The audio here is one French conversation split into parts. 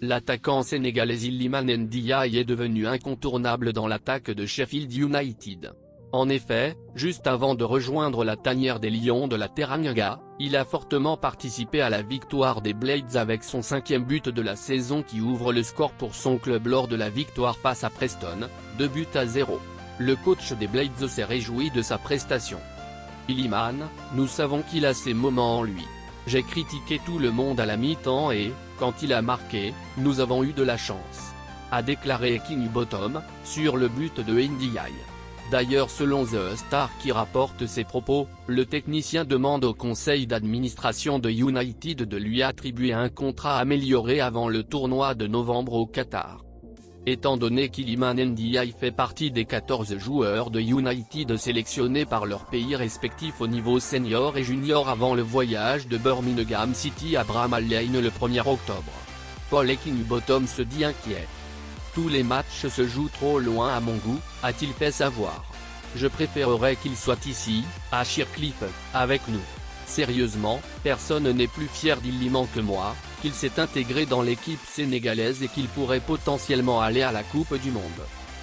L'attaquant sénégalais Iliman Ndiaye est devenu incontournable dans l'attaque de Sheffield United. En effet, juste avant de rejoindre la tanière des Lions de la Teranga, il a fortement participé à la victoire des Blades avec son 5e but de la saison qui ouvre le score pour son club lors de la victoire face à Preston, 2-0. Le coach des Blades s'est réjoui de sa prestation. Iliman, nous savons qu'il a ses moments en lui. J'ai critiqué tout le monde à la mi-temps et, quand il a marqué, nous avons eu de la chance. A déclaré King Bottom, sur le but de Ndiaye. D'ailleurs selon The Star qui rapporte ses propos, le technicien demande au conseil d'administration de United de lui attribuer un contrat amélioré avant le tournoi de novembre au Qatar. Étant donné qu'Iliman Ndiaye fait partie des 14 joueurs de United sélectionnés par leur pays respectif au niveau senior et junior avant le voyage de Birmingham City à Bramall Lane le 1er octobre. Paul Heckingbottom se dit inquiet. Tous les matchs se jouent trop loin à mon goût, a-t-il fait savoir. Je préférerais qu'il soit ici, à Shircliffe, avec nous. Sérieusement, personne n'est plus fier d'Iliman que moi, qu'il s'est intégré dans l'équipe sénégalaise et qu'il pourrait potentiellement aller à la Coupe du Monde.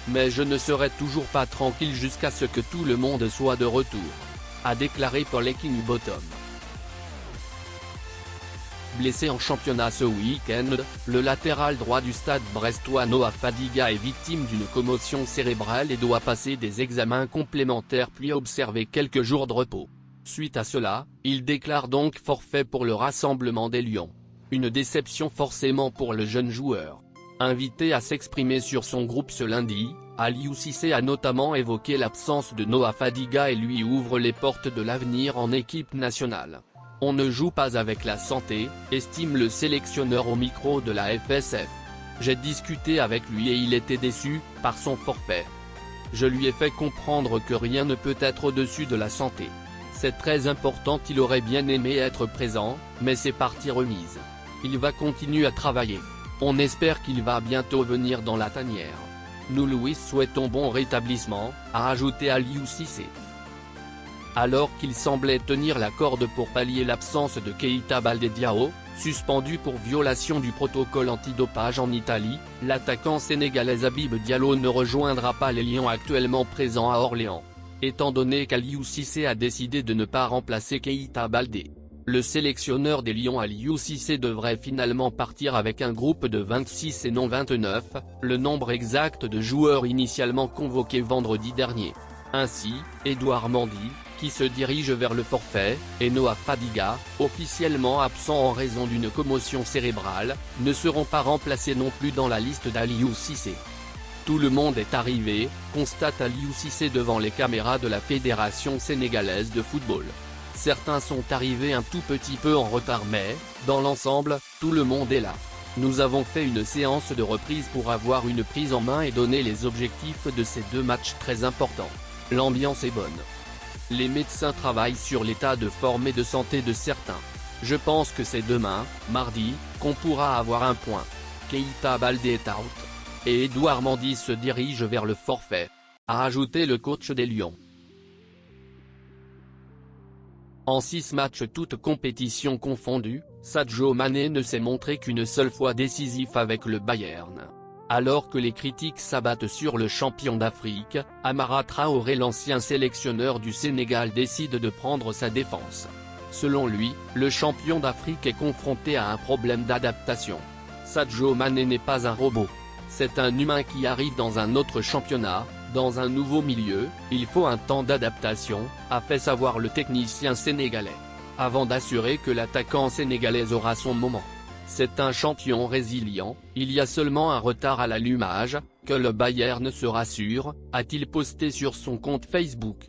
Mais je ne serai toujours pas tranquille jusqu'à ce que tout le monde soit de retour. A déclaré Paul Heckingbottom. Blessé en championnat ce week-end, le latéral droit du Stade brestois Noah Fadiga est victime d'une commotion cérébrale et doit passer des examens complémentaires puis observer quelques jours de repos. Suite à cela, il déclare donc forfait pour le rassemblement des Lions. Une déception forcément pour le jeune joueur. Invité à s'exprimer sur son groupe ce lundi, Aliou Cissé a notamment évoqué l'absence de Noah Fadiga et lui ouvre les portes de l'avenir en équipe nationale. On ne joue pas avec la santé, estime le sélectionneur au micro de la FSF. J'ai discuté avec lui et il était déçu, par son forfait. Je lui ai fait comprendre que rien ne peut être au-dessus de la santé. C'est très important, il aurait bien aimé être présent, mais c'est partie remise. Il va continuer à travailler. On espère qu'il va bientôt venir dans la tanière. Nous lui souhaitons bon rétablissement, a ajouté Aliou Cissé. Alors qu'il semblait tenir la corde pour pallier l'absence de Keita Baldé Diao, suspendu pour violation du protocole antidopage en Italie, l'attaquant sénégalais Habib Diallo ne rejoindra pas les Lions actuellement présents à Orléans. Étant donné qu'Aliou Cissé a décidé de ne pas remplacer Keita Baldé. Le sélectionneur des Lions Aliou Cissé devrait finalement partir avec un groupe de 26 et non 29, le nombre exact de joueurs initialement convoqués vendredi dernier. Ainsi, Edouard Mendy, qui se dirige vers le forfait, et Noah Fadiga, officiellement absent en raison d'une commotion cérébrale, ne seront pas remplacés non plus dans la liste d'Aliou Cissé. Tout le monde est arrivé, constate Aliou Cissé devant les caméras de la Fédération sénégalaise de football. Certains sont arrivés un tout petit peu en retard mais, dans l'ensemble, tout le monde est là. Nous avons fait une séance de reprise pour avoir une prise en main et donner les objectifs de ces deux matchs très importants. L'ambiance est bonne. Les médecins travaillent sur l'état de forme et de santé de certains. Je pense que c'est demain, mardi, qu'on pourra avoir un point. Keita Baldé est out. Et Edouard Mendy se dirige vers le forfait. A ajouté le coach des Lions. En 6 matchs toutes compétitions confondues, Sadio Mané ne s'est montré qu'une seule fois décisif avec le Bayern. Alors que les critiques s'abattent sur le champion d'Afrique, Amara Traoré, l'ancien sélectionneur du Sénégal, décide de prendre sa défense. Selon lui, le champion d'Afrique est confronté à un problème d'adaptation. Sadio Mané n'est pas un robot. C'est un humain qui arrive dans un autre championnat, dans un nouveau milieu, il faut un temps d'adaptation, a fait savoir le technicien sénégalais. Avant d'assurer que l'attaquant sénégalais aura son moment. C'est un champion résilient, il y a seulement un retard à l'allumage, que le Bayern se rassure, a-t-il posté sur son compte Facebook.